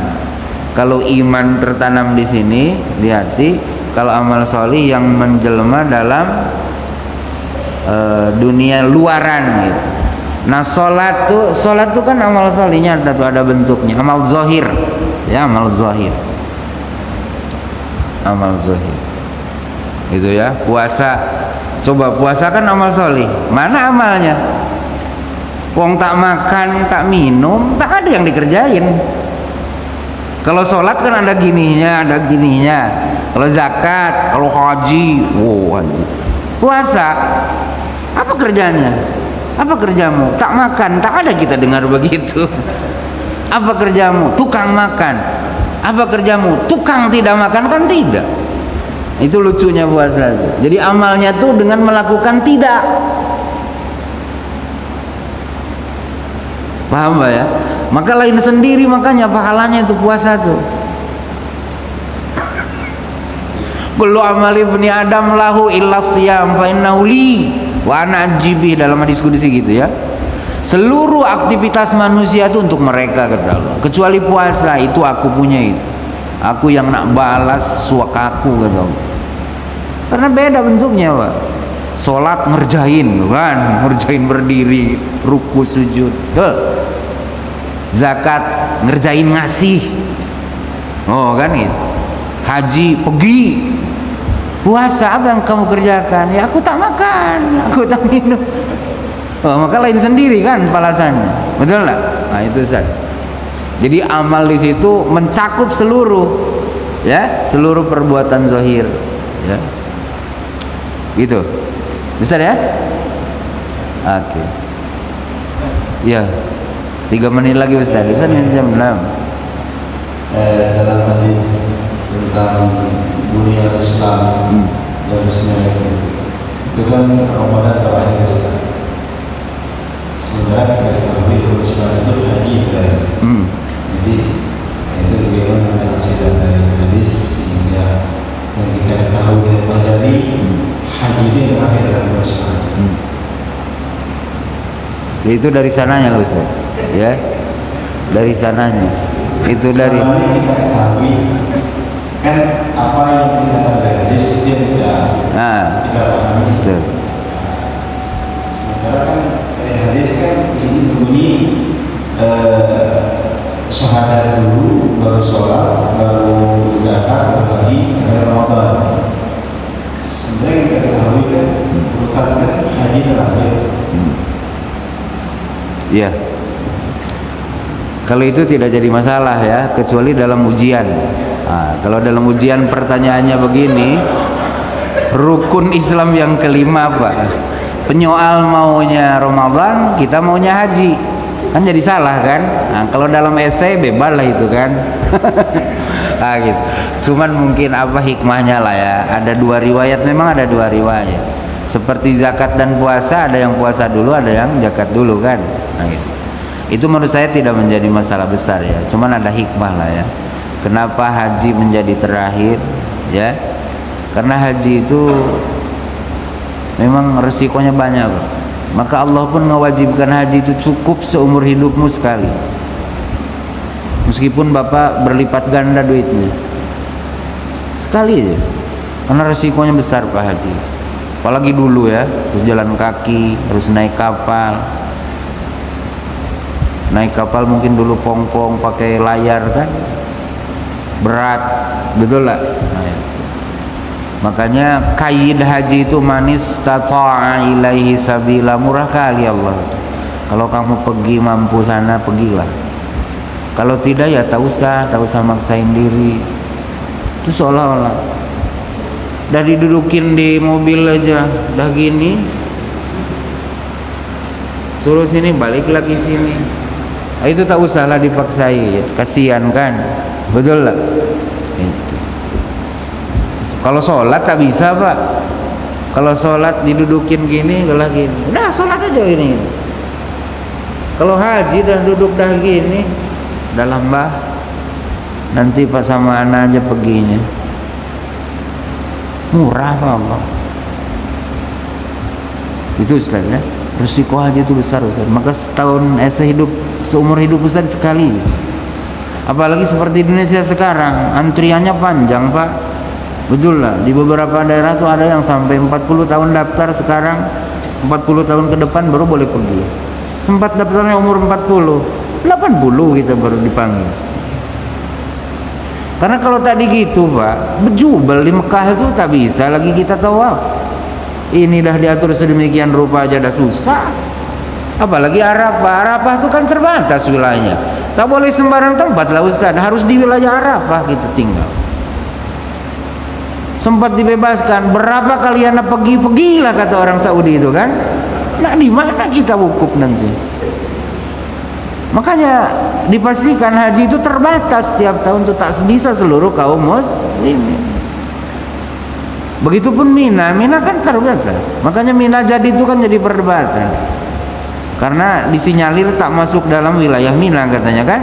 Kalau iman tertanam di sini di hati, kalau amal solih yang menjelma dalam dunia luaran gitu. Nah solat tuh kan amal solihnya ada bentuknya, amal zahir ya, amal zahir gitu ya. Puasa, coba puasa kan amal solih, mana amalnya? Wong tak makan, tak minum, tak ada yang dikerjain. Kalau sholat kan ada gininya. Kalau zakat, kalau haji, haji. Puasa, apa kerjanya? Apa kerjamu? Tak makan, tak ada kita dengar begitu. Apa kerjamu? Tukang makan. Apa kerjamu? Tukang tidak makan, kan tidak. Itu lucunya puasa. Jadi amalnya tuh dengan melakukan tidak. Paham Pak ya? Maka lain sendiri, makanya pahalanya itu puasa tuh. Kullu amali ibni Adam lahu illa siyam fa innahu li wa ana ajibi, dalam hadis qudsi gitu ya. Seluruh aktivitas manusia itu untuk mereka kata Allah, kecuali puasa, itu aku punya itu. Aku yang nak balas suakaku kata Allah. Karena beda bentuknya Pak. Sholat ngerjain kan, ngerjain berdiri, ruku, sujud. Tuh. Zakat ngerjain ngasih. Oh kan gitu. Haji pergi. Puasa apa yang kamu kerjakan? Ya aku tak makan, aku tak minum. Oh, maka lain sendiri kan balasannya. Betul enggak? Nah, itu Ustaz. Jadi amal di situ mencakup seluruh ya, seluruh perbuatan zahir ya. Gitu. Bisa ya? Oke. Ya. 3 menit lagi Ustaz. Bisa jam 6. Dalam hadis tentang dunia Islam harusnya itu kan Ramadan terakhir Islam. Sebenarnya dari tahun Islam itu haji guys. Jadi itu bagaimana tafsiran dari hadis sehingga yang kita tahu dan pelajari haji ini terakhir dalam Islam. Itu dari sananya loh Ustaz. Ya. Dari sananya. Itu dari kita ketahui kan apa yang kita tahu dari hadis dia tidak pahami. Betul. Sementara kan dari hadis kan di sini berbunyi syahadat dulu, baru sholat, baru zakat, baru haji, akhir Ramadan. Sebenarnya kita ketahui kan, bukan haji terakhir. Iya. Kalau itu tidak jadi masalah ya, kecuali dalam ujian. Nah, kalau dalam ujian pertanyaannya begini, rukun Islam yang kelima apa? Penyoal maunya Ramadan, kita maunya haji, kan jadi salah kan? Nah, kalau dalam esai bebas lah itu kan. Nah, gitu. Cuman mungkin apa hikmahnya lah ya? Ada dua riwayat, memang ada dua riwayat. Seperti zakat dan puasa, ada yang puasa dulu, ada yang zakat dulu kan? Nah, gitu. Itu menurut saya tidak menjadi masalah besar ya, cuman ada hikmah lah ya. Kenapa haji menjadi terakhir ya? Karena haji itu memang resikonya banyak, Pak. Maka Allah pun mewajibkan haji itu cukup seumur hidupmu sekali, meskipun Bapak berlipat ganda duitnya sekali aja, karena resikonya besar Pak haji. Apalagi dulu ya, harus jalan kaki, harus naik kapal. Naik kapal mungkin dulu pongpong pakai layar kan, berat, betul lah. Nah, makanya kaid haji itu manis tata'a ilaihi sabila, murah kali Allah. Kalau kamu pergi mampu sana, pergilah. Kalau tidak ya tak usah maksain diri. Itu seolah-olah dari dudukin di mobil aja dah gini, suruh sini balik lagi sini. Itu tak usahlah dipaksai, kasihan kan, betul lah. Itu. Kalau sholat tak bisa Pak. Kalau sholat didudukin gini, kalau gini, udah sholat aja ini. Kalau haji dah duduk dah gini, dalam bah, nanti Pak sama anak aja perginya. Murah Pak Allah. Itu Ustaz ya. Risiko haji itu besar Ustaz. Maka seumur hidup Ustaz sekali. Apalagi seperti Indonesia sekarang, antriannya panjang Pak. Betul lah, di beberapa daerah tuh ada yang sampai 40 tahun daftar, sekarang 40 tahun ke depan baru boleh pergi. Sempat daftarnya umur 40, 80 kita baru dipanggil. Karena kalau tadi gitu Pak, berjubel di Mekah itu tak bisa lagi kita tawaf. Ini dah diatur sedemikian rupa aja dah susah. Apalagi Arafah. Arafah itu kan terbatas wilayahnya. Tak boleh sembarang tempat lah Ustaz, harus di wilayah Arafah kita tinggal. Sempat dibebaskan, berapa kali anak pergilah kata orang Saudi itu kan. Nah di mana kita wukuf nanti? Makanya dipastikan haji itu terbatas tiap tahun, itu tak bisa seluruh kaum muslimin. Begitupun Mina kan terbatas. Makanya Mina jadi itu kan jadi perdebatan. Karena disinyalir tak masuk dalam wilayah Mina katanya kan.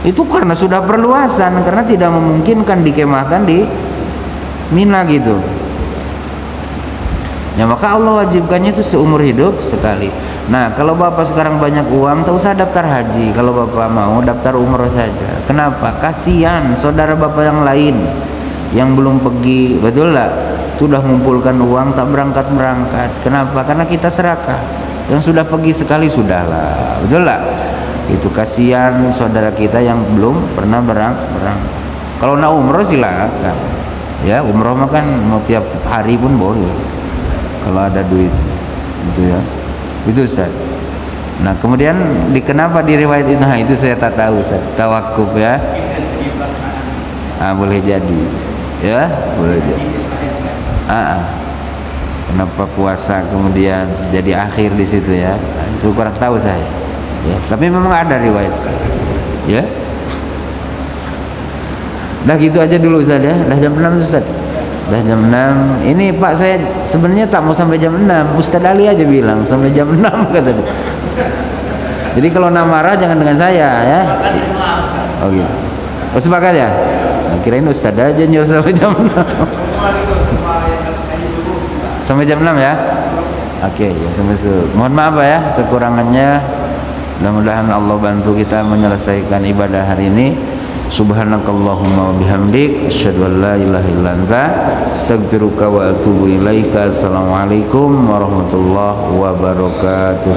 Itu karena sudah perluasan, karena tidak memungkinkan dikemahkan di Mina gitu. Ya maka Allah wajibkannya itu seumur hidup sekali. Nah kalau Bapak sekarang banyak uang, tak usah daftar haji. Kalau Bapak mau daftar umroh saja. Kenapa? Kasihan saudara Bapak yang lain yang belum pergi, betul lah, sudah mengumpulkan uang tak berangkat. Kenapa? Karena kita serakah. Yang sudah pergi sekali sudahlah, betul lah. Itu kasihan saudara kita yang belum pernah berangkat. Kalau nak umroh silakan, ya umroh mah kan mau tiap hari pun boleh kalau ada duit, gitu ya. Itu Ustaz. Nah kemudian kenapa diriwayatin? Nah itu saya tak tahu Ustaz. Tawakuf ya. Boleh jadi. Ya boleh jadi. Kenapa puasa kemudian jadi akhir di situ ya? Itu kurang tahu saya. Ya, tapi memang ada riwayat sekali. Ya. Dah gitu aja dulu Ustaz ya. Dah jam 6 Ustaz. Dah jam 6. Ini Pak saya sebenarnya tak mau sampai jam 6. Ustaz Ali aja bilang sampai jam 6 kata dia. Jadi kalau nak marah jangan dengan saya ya. Oh gitu. Oh sepakat ya? Nah, kirain Ustaz aja nyuruh sampai jam 6. Sampai jam 6 ya? Oke, ya sampai subuh. Mohon maaf ya kekurangannya. Mudah-mudahan Allah bantu kita menyelesaikan ibadah hari ini. Subhanakallahumma wa bihamdik asyhadu an la ilaha illa anta astaghfiruka wa atubu ilaika. Assalamualaikum warahmatullahi wabarakatuh.